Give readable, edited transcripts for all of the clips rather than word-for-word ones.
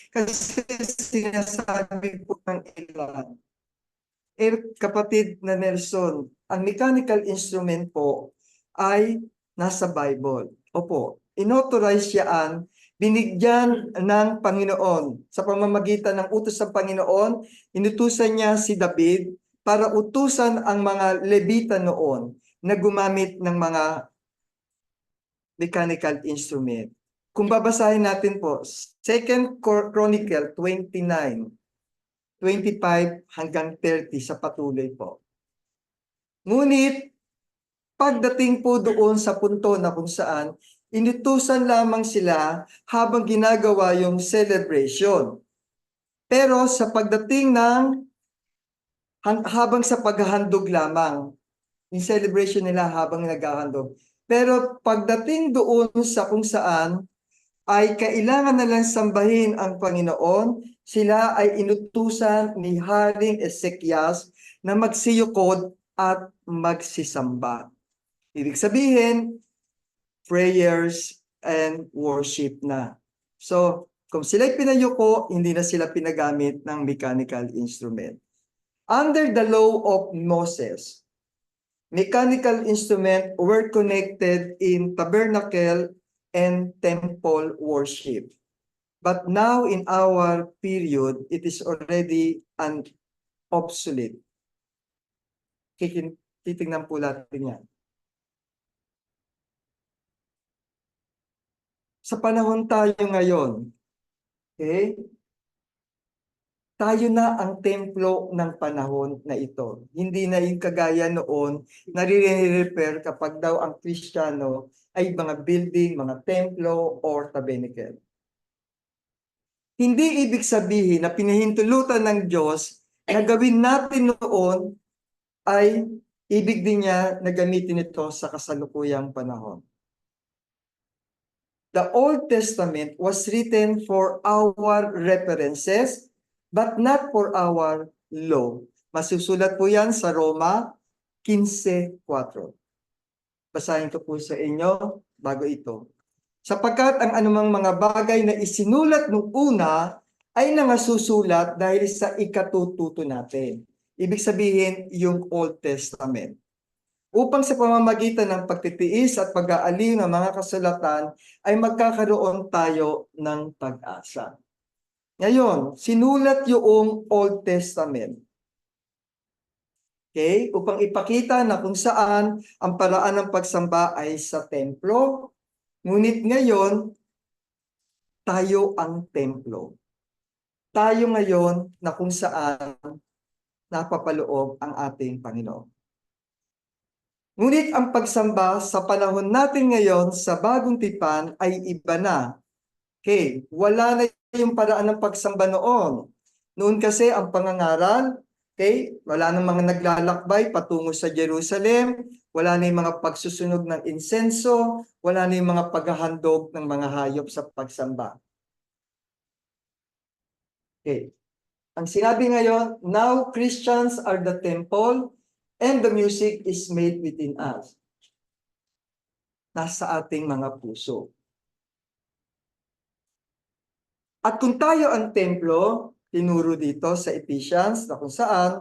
Kasi sinasabi po ng ilan, kapatid na Nelson, ang mechanical instrument po ay nasa Bible. Opo, inauthorize yan, binigyan ng Panginoon. Sa pamamagitan ng utos ng Panginoon, inutusan niya si David para utusan ang mga Levita noon na gumamit ng mga mechanical instrument. Kung babasahin natin po, 2 Chronicle 29, 25 hanggang 30 sa patuloy po. Ngunit, pagdating po doon sa punto na kung saan, inutusan lamang sila habang ginagawa yung celebration. Pero sa pagdating ng, habang sa paghahandog lamang, yung celebration nila habang naghahandog. Pero pagdating doon sa kung saan, ay kailangan na lang sambahin ang Panginoon, sila ay inutusan ni Haring Ezekias na magsiyukod at magsisamba. Ibig sabihin, prayers and worship na. So, kung sila'y pinayuko, hindi na sila pinagamit ng mechanical instrument. Under the law of Moses, mechanical instruments were connected in tabernacle and temple worship. But now in our period, it is already an obsolete. Titingnan po natin yan. Sa panahon tayo ngayon, okay, tayo na ang templo ng panahon na ito. Hindi na yung kagaya noon, nare-repair kapag daw ang Kristiyano ay mga building, mga templo, or tabernacle. Hindi ibig sabihin na pinahintulutan ng Diyos na gawin natin noon ay ibig din niya na gamitin ito sa kasalukuyang panahon. The Old Testament was written for our references, but not for our law. Masusulat po yan sa Roma 15:4. Basahin ko po sa inyo bago ito. Sapagkat ang anumang mga bagay na isinulat nung una ay nangasusulat dahil sa ikatututo natin. Ibig sabihin, yung Old Testament. Upang sa pamamagitan ng pagtitiis at pag-aaliw ng mga kasulatan ay magkakaroon tayo ng pag-asa. Ngayon, sinulat yung Old Testament. Okay? Upang ipakita na kung saan ang paraan ng pagsamba ay sa templo. Ngunit ngayon, tayo ang templo. Tayo ngayon na kung saan napapaloob ang ating Panginoon. Ngunit ang pagsamba sa panahon natin ngayon sa bagong tipan ay iba na. Okay, wala na yung paraan ng pagsamba noon. Noon kasi ang pangangaral, okay, wala nang mga naglalakbay patungo sa Jerusalem, wala na yung mga pagsusunog ng insenso, wala na yung mga paghahandog ng mga hayop sa pagsamba. Okay. Ang sinabi ngayon, now Christians are the temple and the music is made within us. Nasa ating mga puso. At kung tayo ang templo, tinuro dito sa Ephesians na kung saan,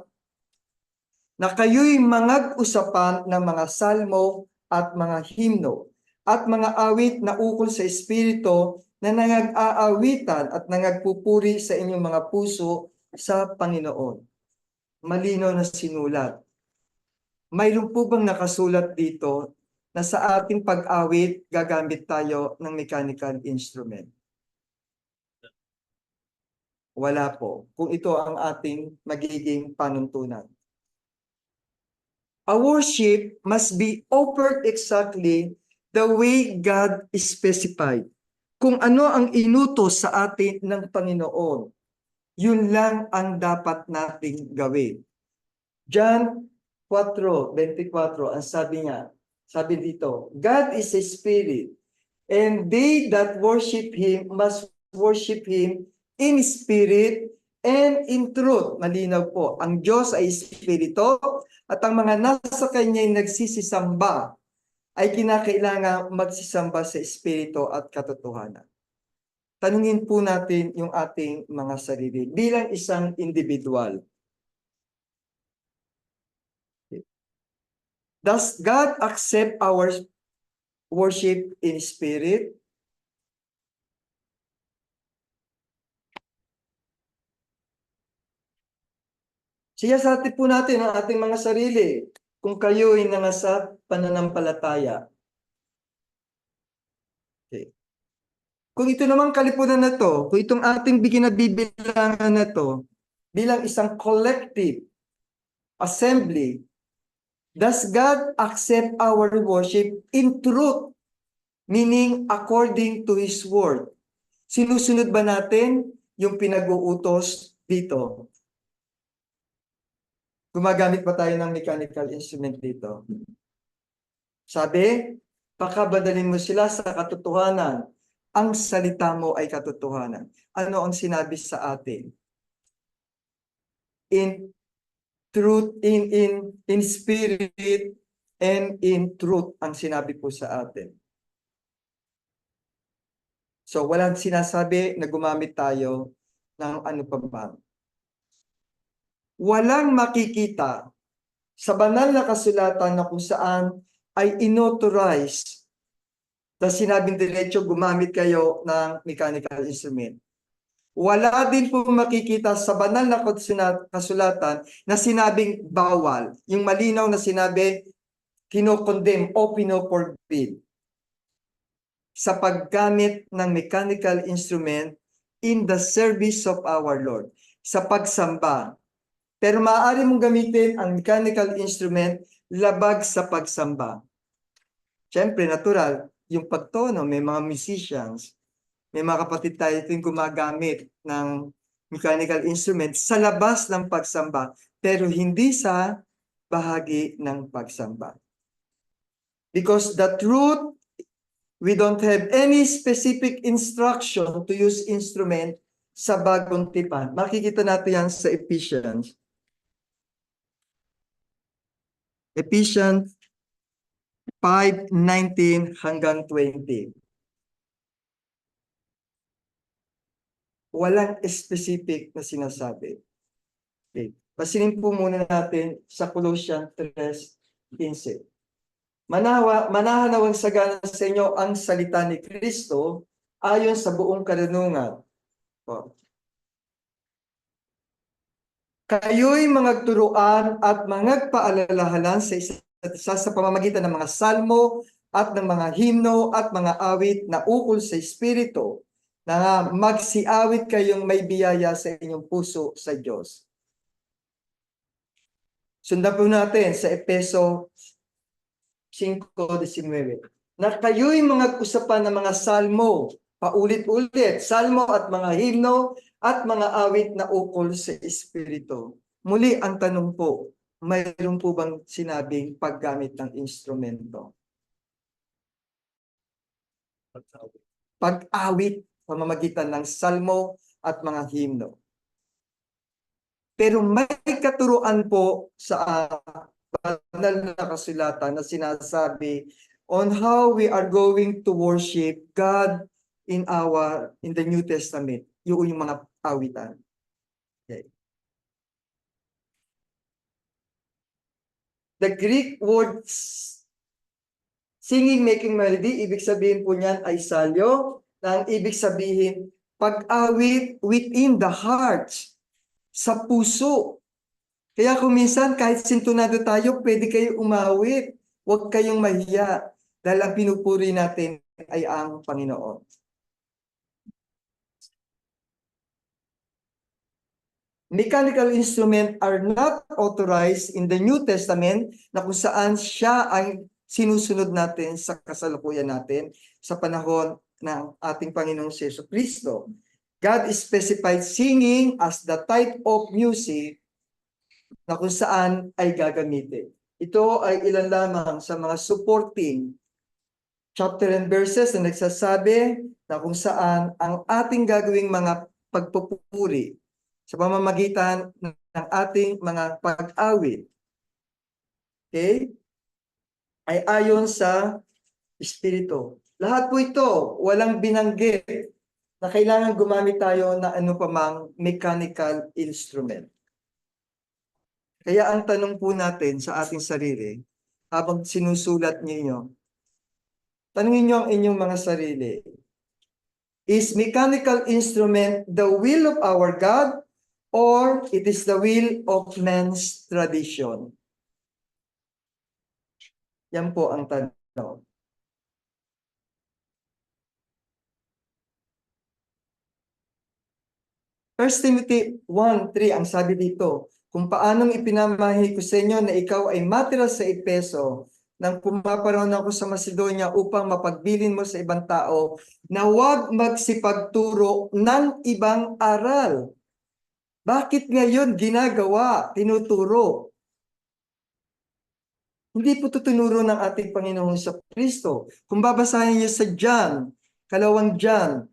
na kayo'y mangag-usapan ng mga salmo at mga himno at mga awit na ukol sa Espiritu na nangag-aawitan at nangagpupuri sa inyong mga puso sa Panginoon. Malinaw na sinulat. Mayroon po bang nakasulat dito na sa ating pag-awit gagamit tayo ng mechanical instrument? Wala po. Kung ito ang ating magiging panuntunan. A worship must be offered exactly the way God specified. Kung ano ang inutos sa atin ng Panginoon, yun lang ang dapat nating gawin. John 4:24, ang sabi niya, sabi dito, God is a spirit, and they that worship Him must worship Him in spirit and in truth. Malinaw po, ang Diyos ay espiritu at ang mga nasa Kanya ay nagsisisamba ay kinakailangan magsisamba sa espiritu at katotohanan. tanungin po natin yung ating mga sarili bilang isang individual. Does God accept our worship in spirit? Siyasatin po natin ang ating mga sarili kung kayo ay nasa pananampalataya. Okay. Kung ito naman kalipunan na to, kung itong ating binabibilangan na to, bilang isang collective assembly, does God accept our worship in truth? Meaning according to His word. Sinusunod ba natin yung pinag-uutos dito? Gumagamit ba tayo ng mechanical instrument dito? Sabi, pakabadalin mo sila sa katotohanan. Ang salita mo ay katotohanan. Ano ang sinabi sa atin? In truth, in spirit, and in truth ang sinabi po sa atin. So, walang sinasabi na gumamit tayo ng ano pa ba. Walang makikita sa banal na kasulatan na kung saan ay inauthorize na sinabing diretso gumamit kayo ng mechanical instrument. Wala din po makikita sa banal na kasulatan na sinabing bawal. Yung malinaw na sinabi, kinokondem o pinoforbid sa paggamit ng mechanical instrument in the service of our Lord, sa pagsamba. Pero maaari mong gamitin ang mechanical instrument labag sa pagsamba. Siyempre, natural, yung pagtono, may mga musicians, may mga kapatid tayo yung gumagamit ng mechanical instrument sa labas ng pagsamba, pero hindi sa bahagi ng pagsamba. Because the truth, we don't have any specific instruction to use instrument sa bagong tipan. Makikita natin yan sa Ephesians. Ephesians 5:19 hanggang 20. Walang specific na sinasabi. Okay. Pasinin po muna natin sa Colossians 3:15. Manahanawang sagana sa inyo ang salita ni Kristo ayon sa buong karunungan. Kayo'y magturuan at magpaalalahanan sa isa't isa sa pamamagitan ng mga salmo at ng mga himno at mga awit na ukol sa Espiritu, na magsiawit kayong may biyaya sa inyong puso sa Diyos. Sundan po natin sa Efeso 5:19. Na kayo'y mga usapan ng mga salmo, paulit-ulit, salmo at mga himno at mga awit na ukol sa Espiritu. Muli ang tanong po, mayroon po bang sinabing paggamit ng instrumento? Pag-awit, pamamagitan ng salmo at mga himno. Pero may katuruan po sa banal na kasulatan na sinasabi on how we are going to worship God in the New Testament. Yung mga awitan. Okay. The Greek word singing, making melody, ibig sabihin po niyan ay salyo, na ang ibig sabihin pag-awit within the heart, sa puso. Kaya kung minsan kahit sintonado tayo, pwede kayo umawit. Huwag kayong mahiya dahil ang pinupuri natin ay ang Panginoon. Mechanical instruments are not authorized in the New Testament na kung saan siya ay sinusunod natin sa kasalukuyan natin sa panahon ng ating Panginoong Jesucristo. God specified singing as the type of music na kung saan ay gagamitin. Ito ay ilan lamang sa mga supporting chapter and verses na nagsasabi na kung saan ang ating gagawing mga pagpupuri sa pamamagitan ng ating mga pag-awit, okay, ay ayon sa Espiritu. Lahat po ito, walang binanggit na kailangan gumamit tayo na ano pa mang mechanical instrument. Kaya ang tanong po natin sa ating sarili, habang sinusulat ninyo, tanungin nyo ang inyong mga sarili, is mechanical instrument the will of our God or it is the will of man's tradition? Yan po ang tanong. First Timothy 1:3 ang sabi dito, kung paanong ipinamahi ko sa inyo na ikaw ay matira sa Epeso nang pumaparoon ako sa Macedonia upang mapagbilin mo sa ibang tao na huwag magsipagturo ng ibang aral. Bakit ngayon ginagawa, tinuturo? Hindi po ito tinuro ng ating Panginoon sa Kristo. Kung babasahin niyo sa John, kalawang John,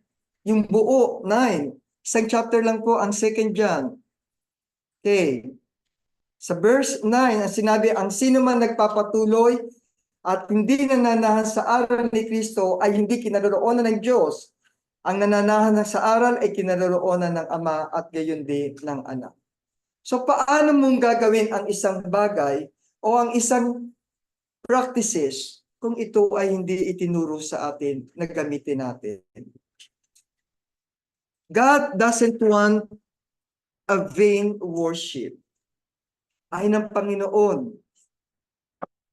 yung buo, 9, isang chapter lang po ang 2 John. Okay. Sa verse 9, ang sinabi, ang sino man nagpapatuloy at hindi nananahan sa aral ni Kristo ay hindi kinaroroonan ng Diyos. Ang nananahan sa aral ay kinaroroonan ng Ama at gayon din ng Anak. So paano mong gagawin ang isang bagay o ang isang practices kung ito ay hindi itinuro sa atin na gamitin natin? God doesn't want a vain worship. Ay ng Panginoon.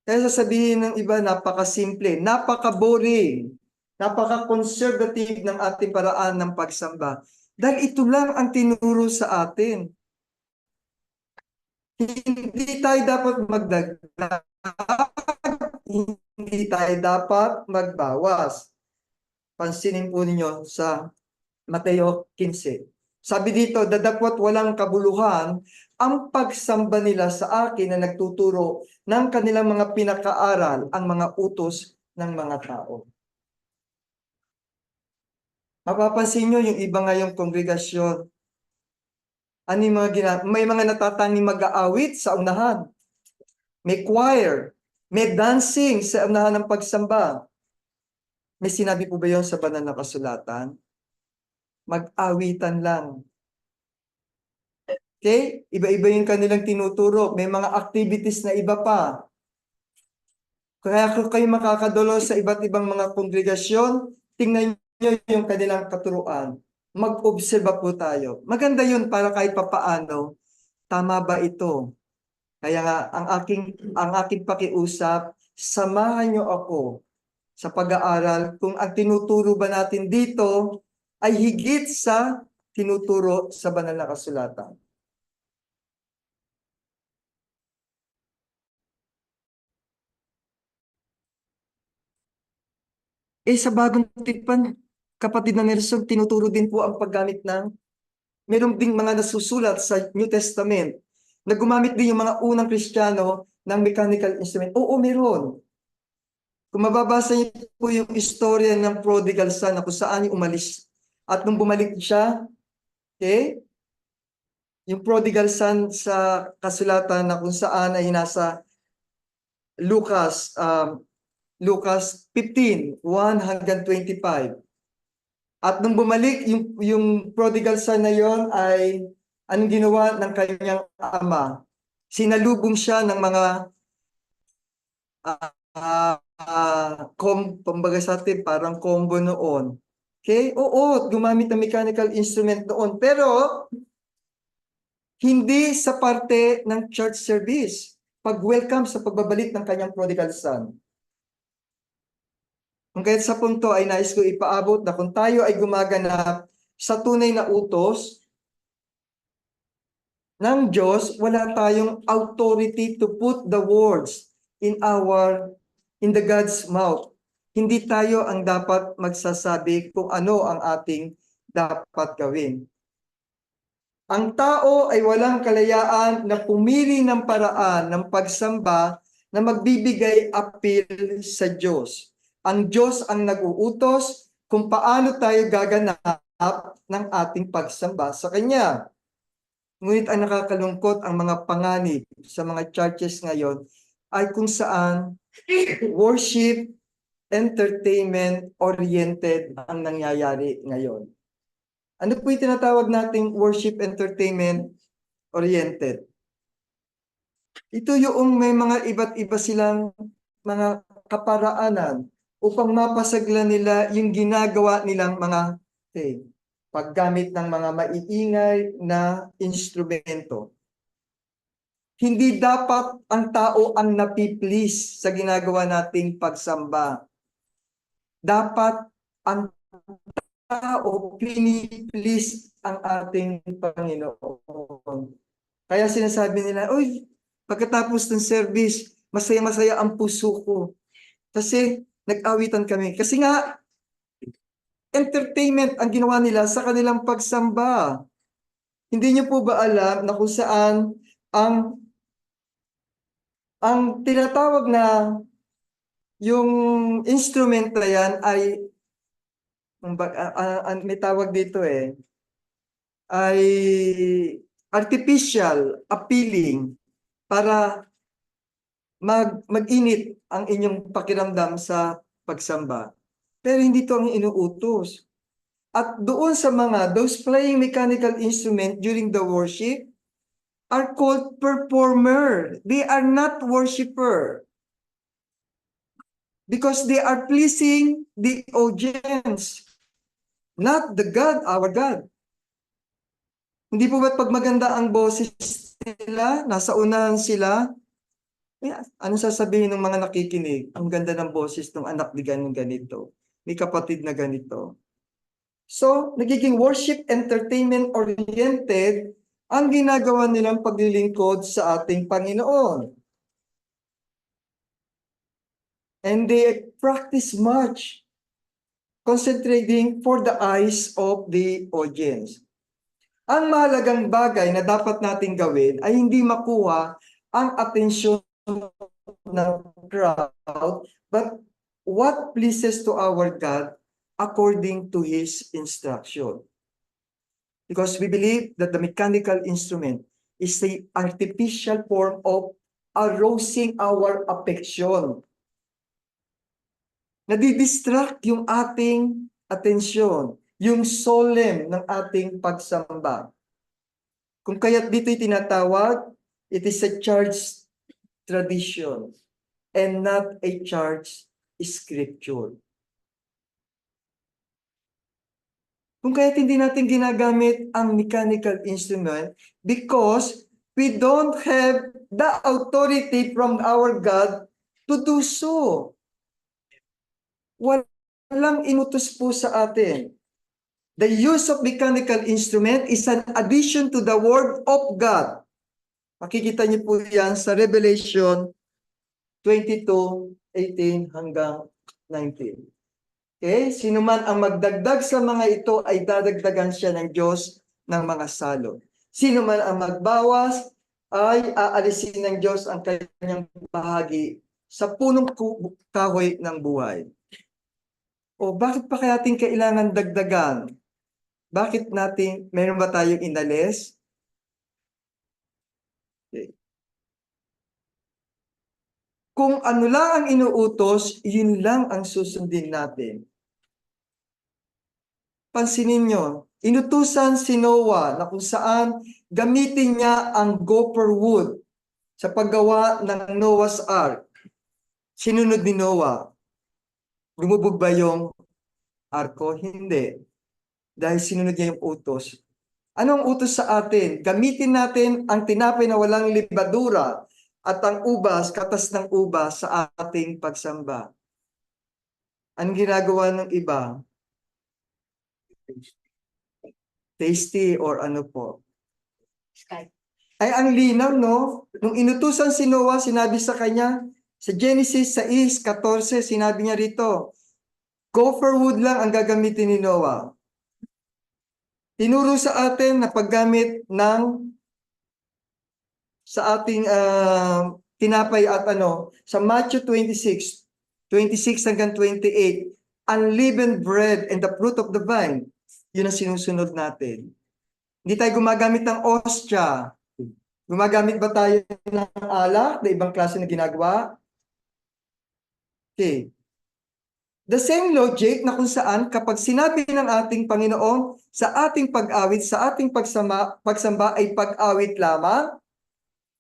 Kaya sasabihin ng iba, napakasimple, napaka-boring, napaka-conservative ng ating paraan ng pagsamba. Dahil ito lang ang tinuro sa atin. Hindi tayo dapat magdagdag, hindi tayo dapat magbawas. Pansinin po ninyo sa Mateo 15. Sabi dito, dadapot walang kabuluhan ang pagsamba nila sa akin na nagtuturo ng kanilang mga pinakaaral, ang mga utos ng mga tao. Mapapansin nyo yung iba ngayong kongregasyon, ano yung mga may mga natatanging mag-aawit sa unahan. May choir, may dancing sa unahan ng pagsamba. May sinabi po ba yun sa banal na kasulatan? Mag-awitan lang. Okay? Iba-iba yung kanilang tinuturo. May mga activities na iba pa. Kaya kung kayo makakadulo sa iba't ibang mga kongregasyon, tingnan nyo yung kanilang katuruan. Mag-obserba po tayo. Maganda yun para kahit papaano, tama ba ito? Kaya nga, ang aking pakiusap, samahan nyo ako sa pag-aaral kung ang tinuturo ba natin dito ay higit sa tinuturo sa banal na kasulatan. Sa bagong tipan, kapatid na Nelson, tinuturo din po ang paggamit ng, meron ding mga nasusulat sa New Testament na gumamit din yung mga unang Kristiyano ng mechanical instrument. Oo, meron. Kung mababasa niyo po yung istorya ng prodigal son na kung saan yung umalis at nung bumalik siya, okay, yung prodigal son sa kasulatan na kung saan ay nasa Lucas, Lucas 15:1-25. At nung bumalik, yung prodigal son na yon ay anong ginawa ng kanyang ama? Sinalubong siya ng mga kumbaga sa atin, parang combo noon. Okay? Oo, gumamit ng mechanical instrument noon. Pero, hindi sa parte ng church service. Pag-welcome sa pagbabalik ng kanyang prodigal son. Kung kahit sa punto ay nais ko ipaabot na kung tayo ay gumaganap sa tunay na utos ng Diyos, wala tayong authority to put the words in the God's mouth. Hindi tayo ang dapat magsasabi kung ano ang ating dapat gawin. Ang tao ay walang kalayaan na pumili ng paraan ng pagsamba na magbibigay appeal sa Diyos. Ang Diyos ang nag-uutos kung paano tayo gaganap ng ating pagsamba sa Kanya. Ngunit ang nakakalungkot ang mga panganib sa mga churches ngayon ay kung saan worship, entertainment-oriented ang nangyayari ngayon. Ano po yung tinatawag nating worship entertainment oriented? Ito yung may mga iba't iba silang mga kaparaanan upang mapasagla nila yung ginagawa nilang mga paggamit ng mga maiingay na instrumento. Hindi dapat ang tao ang napiplease sa ginagawa nating pagsamba. Dapat ang tao piniplease ang ating Panginoon. Kaya sinasabi nila, uy, pagkatapos ng service, masaya-masaya ang puso ko. Kasi nag-awitan kami. Kasi nga, entertainment ang ginawa nila sa kanilang pagsamba. Hindi niyo po ba alam na kung saan ang tinatawag na yung instrument na yan ay may tawag dito ay artificial appealing para mag-init ang inyong pakiramdam sa pagsamba. Pero hindi to ang inuutos. At doon sa those playing mechanical instrument during the worship are called performer. They are not worshiper. Because they are pleasing the audience, not the God, our God. Hindi po ba't pag maganda ang boses nila, nasa unahan sila, ano sasabihin ng mga nakikinig? Ang ganda ng boses ng anak ni ganito, ni kapatid na ganito. So, nagiging worship entertainment oriented ang ginagawa nilang paglilingkod sa ating Panginoon. And they practice much, concentrating for the eyes of the audience. Ang mahalagang bagay na dapat nating gawin ay hindi makuha ang atensyon ng crowd, but what pleases to our God according to His instruction. Because we believe that the mechanical instrument is the artificial form of arousing our affection. Nadidistract yung ating atensyon, yung solemn ng ating pagsamba. Kung kaya't dito'y tinatawag, it is a church tradition and not a church scripture. Kung kaya't hindi natin ginagamit ang mechanical instrument because we don't have the authority from our God to do so. Walang inutos po sa atin. The use of mechanical instrument is an addition to the Word of God. Makikita niyo po yan sa Revelation 22:18 hanggang 19. Okay? Sino man ang magdagdag sa mga ito ay dadagdagan siya ng Diyos ng mga salot. Sino man ang magbawas ay aalisin ng Diyos ang kanyang bahagi sa punong kahoy ng buhay. O bakit pa kaya natin kailangan dagdagan? Bakit natin, meron ba tayong inalis? Okay. Kung ano lang ang inuutos, yun lang ang susundin natin. Pansinin nyo, inutusan si Noah na kung saan gamitin niya ang gopher wood sa paggawa ng Noah's Ark. Sinunod ni Noah. Lumubog ba yung arko? Hindi. Dahil sinunod niya yung utos. Anong utos sa atin? Gamitin natin ang tinapay na walang libadura at ang ubas, katas ng ubas sa ating pagsamba. Anong ginagawa ng iba? Tasty or ano po? Ay ang linaw, no? Nung inutusan si Noah, sinabi sa kanya, sa Genesis 6:14, sinabi niya rito, gopher wood lang ang gagamitin ni Noah. Tinuro sa atin na paggamit ng sa ating tinapay at sa Matthew 26 hanggang 28, unleavened bread and the fruit of the vine. Yun ang sinusunod natin. Hindi tayo gumagamit ng ostya. Gumagamit ba tayo ng alak na ibang klase na ginagawa? Okay. The same logic na kung saan kapag sinabi ng ating Panginoon sa ating pag-awit, sa ating pagsamba ay pag-awit lamang,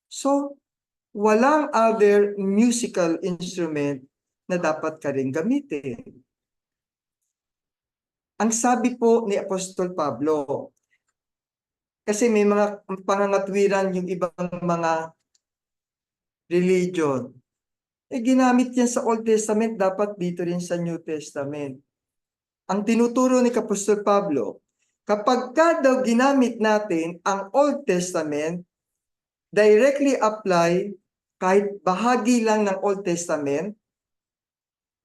so walang other musical instrument na dapat ka rin gamitin. Ang sabi po ni Apostol Pablo, kasi may mga pangangatwiran yung ibang mga religion. Ginamit yan sa Old Testament, dapat dito rin sa New Testament. Ang tinuturo ni Apostol Pablo, kapag ka daw ginamit natin ang Old Testament, directly apply kahit bahagi lang ng Old Testament,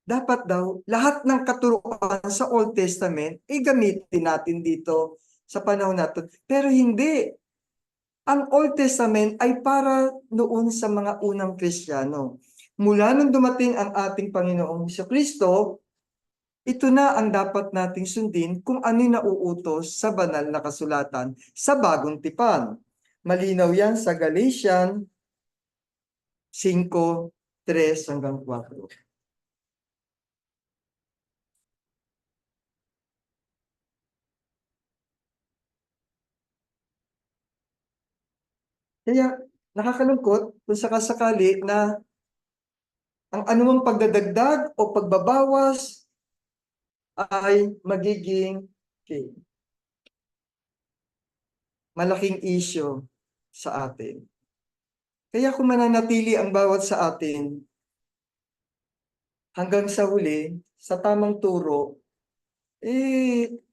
dapat daw lahat ng katuruan sa Old Testament gamitin natin dito sa panahon natin. Pero hindi. Ang Old Testament ay para noon sa mga unang Kristiyano. Mula nung dumating ang ating Panginoong Kristo, ito na ang dapat nating sundin kung ano yung nauutos sa banal na kasulatan sa bagong tipan. Malinaw yan sa Galatians 5:3 hanggang 4. Kaya nakakalungkot kung sakasakali na ang anumang pagdadagdag o pagbabawas ay magiging malaking issue sa atin. Kaya kung mananatili ang bawat sa atin hanggang sa huli, sa tamang turo,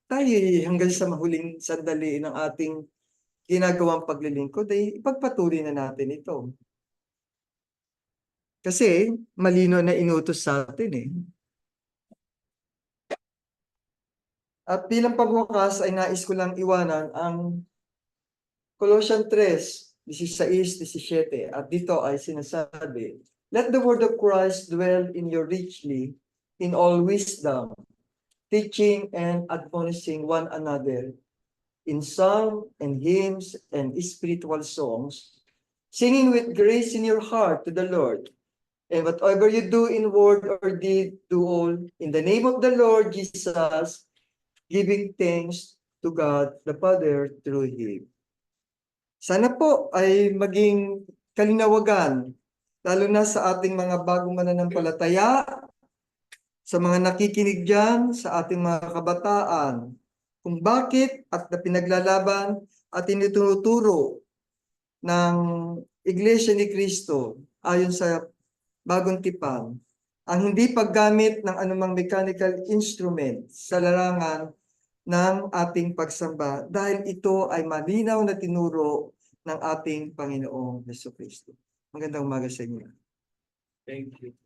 tayo hanggang sa mahuling sandali ng ating ginagawang paglilingkod, ipagpatuloy na natin ito. Kasi malino na inutos sa atin eh. At bilang pagwakas ay nais ko lang iwanan ang Colossians 3:16-17. At dito ay sinasabi, let the word of Christ dwell in you richly in all wisdom, teaching and admonishing one another in psalm and hymns and spiritual songs, singing with grace in your heart to the Lord. And whatever you do in word or deed, do all in the name of the Lord Jesus, giving thanks to God the Father through Him. Sana po ay maging kalinawagan, lalo na sa ating mga bagong mananampalataya, sa mga nakikinig dyan, sa ating mga kabataan, kung bakit at na pinaglalaban at tinuturo ng Iglesia ni Cristo ayon sa bagong tipan, ang hindi paggamit ng anumang mechanical instrument sa larangan ng ating pagsamba dahil ito ay malinaw na tinuro ng ating Panginoong Jesucristo. Magandang umaga sa inyo. Thank you.